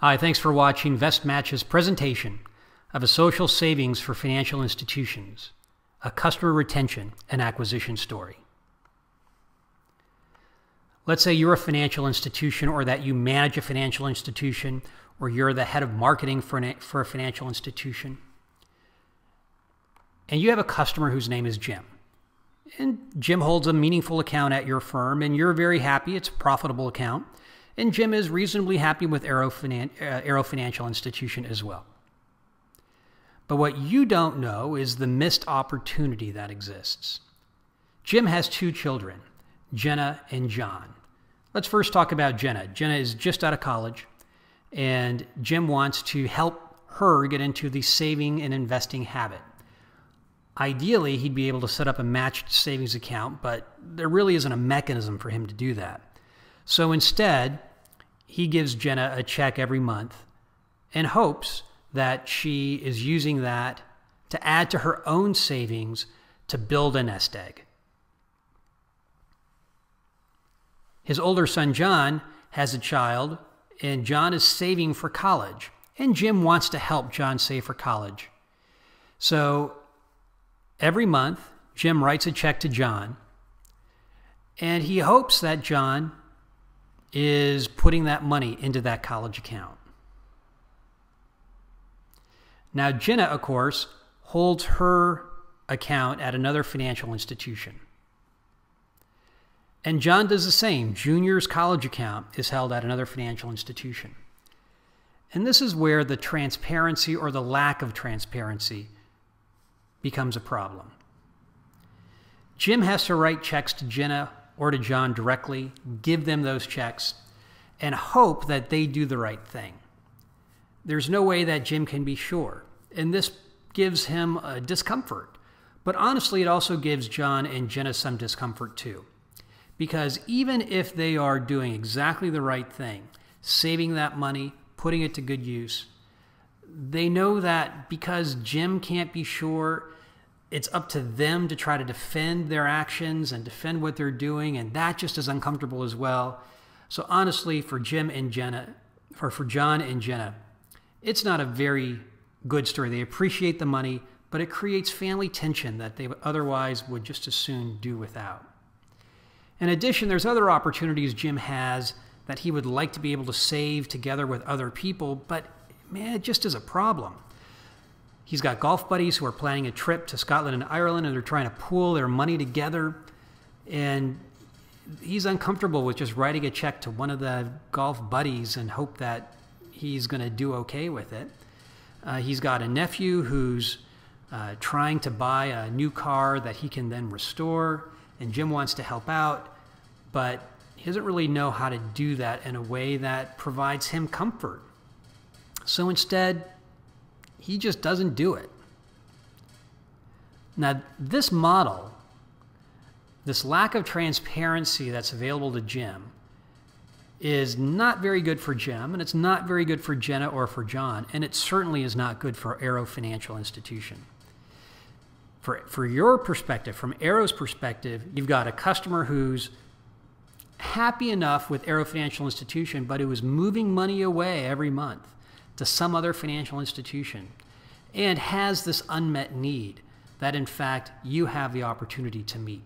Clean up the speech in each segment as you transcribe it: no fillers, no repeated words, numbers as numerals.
Hi, thanks for watching VestMatch's presentation of a social savings for financial institutions, a customer retention and acquisition story. Let's say you're a financial institution, or that you manage a financial institution, or you're the head of marketing for a financial institution, and you have a customer whose name is Jim. And Jim holds a meaningful account at your firm, and you're very happy. It's a profitable account. And Jim is reasonably happy with Arrow Financial Institution as well. But what you don't know is the missed opportunity that exists. Jim has two children, Jenna and John. Let's first talk about Jenna. Jenna is just out of college, and Jim wants to help her get into the saving and investing habit. Ideally, he'd be able to set up a matched savings account, but there really isn't a mechanism for him to do that. So instead, he gives Jenna a check every month and hopes that she is using that to add to her own savings to build a nest egg. His older son, John, has a child, and John is saving for college. And Jim wants to help John save for college. So every month, Jim writes a check to John, and he hopes that John is putting that money into that college account. Now, Jenna, of course, holds her account at another financial institution. And John does the same. Junior's college account is held at another financial institution. And this is where the transparency or the lack of transparency becomes a problem. Jim has to write checks to Jenna or to John directly, give them those checks, and hope that they do the right thing. There's no way that Jim can be sure, and this gives him a discomfort. But honestly, it also gives John and Jenna some discomfort too, because even if they are doing exactly the right thing, saving that money, putting it to good use, they know that because Jim can't be sure, it's up to them to try to defend their actions and defend what they're doing, and that just is uncomfortable as well. So honestly, for Jim and Jenna, or for John and Jenna, it's not a very good story. They appreciate the money, but it creates family tension that they otherwise would just as soon do without. In addition, there's other opportunities Jim has that he would like to be able to save together with other people, but man, it just is a problem. He's got golf buddies who are planning a trip to Scotland and Ireland, and they're trying to pool their money together. And he's uncomfortable with just writing a check to one of the golf buddies and hope that he's going to do okay with it. He's got a nephew who's trying to buy a new car that he can then restore, and Jim wants to help out, but he doesn't really know how to do that in a way that provides him comfort. So instead, he just doesn't do it. Now, this model, this lack of transparency that's available to Jim, is not very good for Jim, and it's not very good for Jenna or for John, and it certainly is not good for Arrow Financial Institution. For your perspective, from Arrow's perspective, you've got a customer who's happy enough with Arrow Financial Institution, but who is moving money away every month to some other financial institution and has this unmet need that, in fact, you have the opportunity to meet.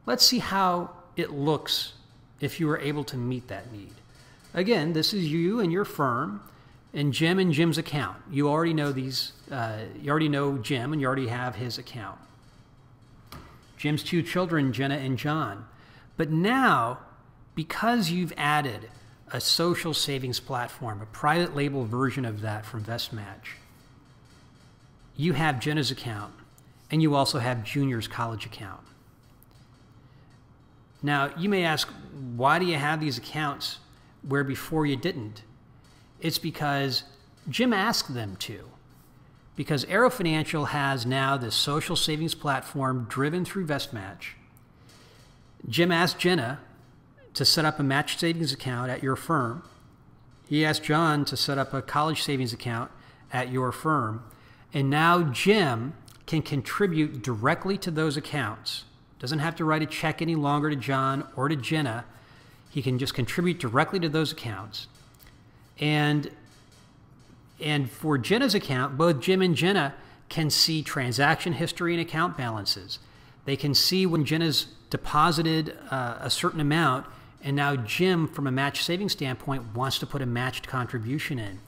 Let's see how it looks if you were able to meet that need. Again, this is you and your firm and Jim's account. You already know these. You already know Jim, and you already have his account. Jim's two children, Jenna and John. But now, because you've added a social savings platform, a private label version of that from VestMatch, you have Jenna's account, and you also have Junior's college account. Now, you may ask, why do you have these accounts where before you didn't? It's because Jim asked them to. Because Arrow Financial has now this social savings platform driven through VestMatch. Jim asked Jenna to set up a matched savings account at your firm. He asked John to set up a college savings account at your firm. And now Jim can contribute directly to those accounts. Doesn't have to write a check any longer to John or to Jenna. He can just contribute directly to those accounts. And for Jenna's account, both Jim and Jenna can see transaction history and account balances. They can see when Jenna's deposited a certain amount, and now Jim, from a match savings standpoint, wants to put a matched contribution in.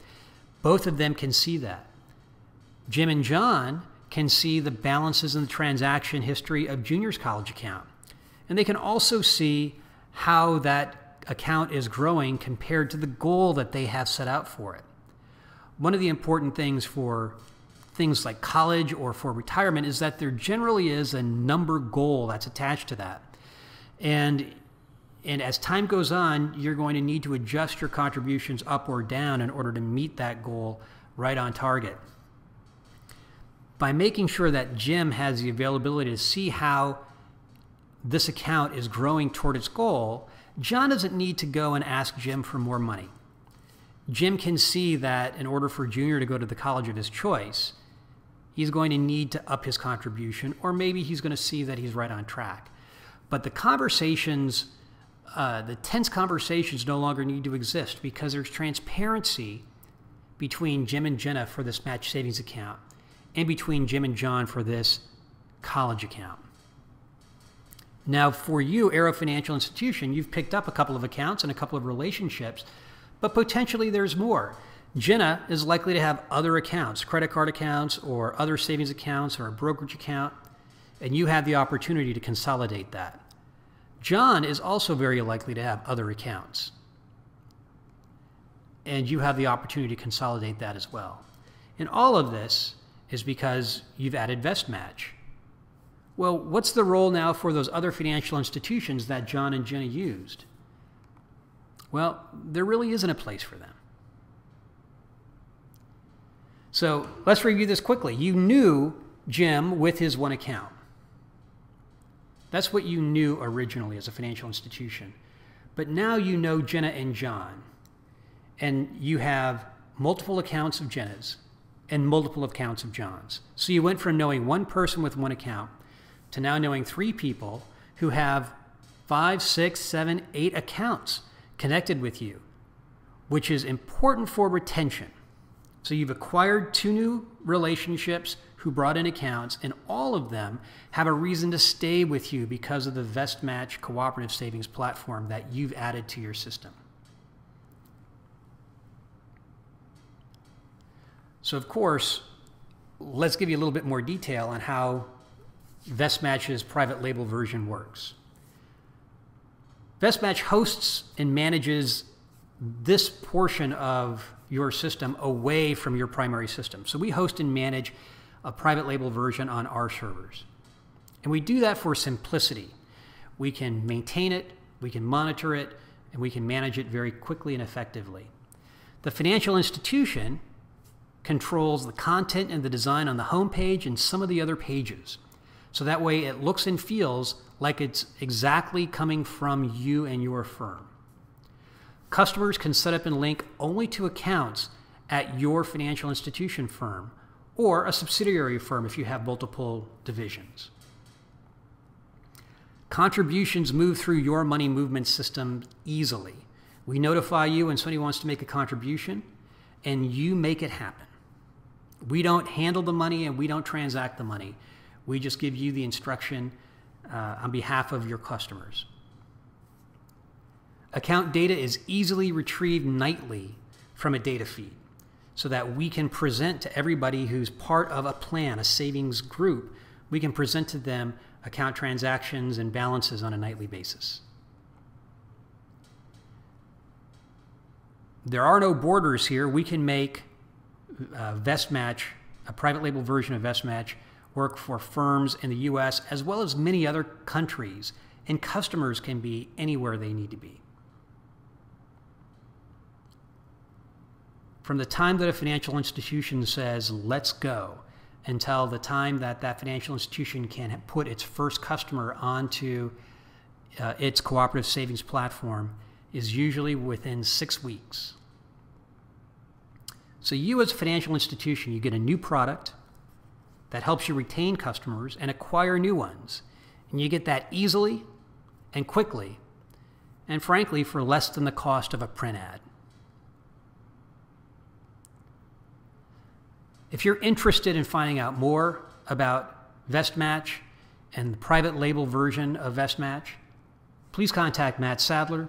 Both of them can see that. Jim and John can see the balances in the transaction history of Junior's college account. And they can also see how that account is growing compared to the goal that they have set out for it. One of the important things for things like college or for retirement is that there generally is a number goal that's attached to that. And as time goes on, you're going to need to adjust your contributions up or down in order to meet that goal right on target. By making sure that Jim has the availability to see how this account is growing toward its goal, John doesn't need to go and ask Jim for more money. Jim can see that in order for Junior to go to the college of his choice, he's going to need to up his contribution, or maybe he's going to see that he's right on track. But the conversations, the tense conversations no longer need to exist because there's transparency between Jim and Jenna for this match savings account and between Jim and John for this college account. Now, for you, Arrow Financial Institution, you've picked up a couple of accounts and a couple of relationships, but potentially there's more. Jenna is likely to have other accounts, credit card accounts or other savings accounts or a brokerage account, and you have the opportunity to consolidate that. John is also very likely to have other accounts, and you have the opportunity to consolidate that as well. And all of this is because you've added VestMatch. Well, what's the role now for those other financial institutions that John and Jenna used? Well, there really isn't a place for them. So let's review this quickly. You knew Jim with his one account. That's what you knew originally as a financial institution. But now you know Jenna and John, and you have multiple accounts of Jenna's and multiple accounts of John's. So you went from knowing one person with one account to now knowing three people who have 5, 6, 7, 8 accounts connected with you, which is important for retention. So you've acquired 2 new relationships who brought in accounts, and all of them have a reason to stay with you because of the VestMatch cooperative savings platform that you've added to your system. So of course, let's give you a little bit more detail on how VestMatch's private label version works. VestMatch hosts and manages this portion of your system away from your primary system. So we host and manage a private label version on our servers. And we do that for simplicity. We can maintain it, we can monitor it, and we can manage it very quickly and effectively. The financial institution controls the content and the design on the home page and some of the other pages. So that way it looks and feels like it's exactly coming from you and your firm. Customers can set up and link only to accounts at your financial institution firm or a subsidiary firm if you have multiple divisions. Contributions move through your money movement system easily. We notify you when somebody wants to make a contribution, and you make it happen. We don't handle the money and we don't transact the money. We just give you the instruction on behalf of your customers. Account data is easily retrieved nightly from a data feed so that we can present to everybody who's part of a plan, a savings group. We can present to them account transactions and balances on a nightly basis. There are no borders here. We can make VestMatch, a private label version of VestMatch, work for firms in the US as well as many other countries, and customers can be anywhere they need to be. From the time that a financial institution says, let's go, until the time that that financial institution can put its first customer onto its cooperative savings platform is usually within 6 weeks. So you as a financial institution, you get a new product that helps you retain customers and acquire new ones. And you get that easily and quickly, and frankly, for less than the cost of a print ad. If you're interested in finding out more about VestMatch and the private label version of VestMatch, please contact Matt Sadler.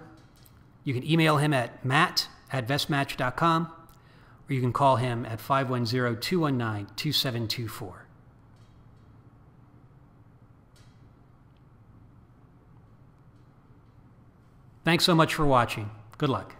You can email him at matt@vestmatch.com, or you can call him at 510-219-2724. Thanks so much for watching. Good luck.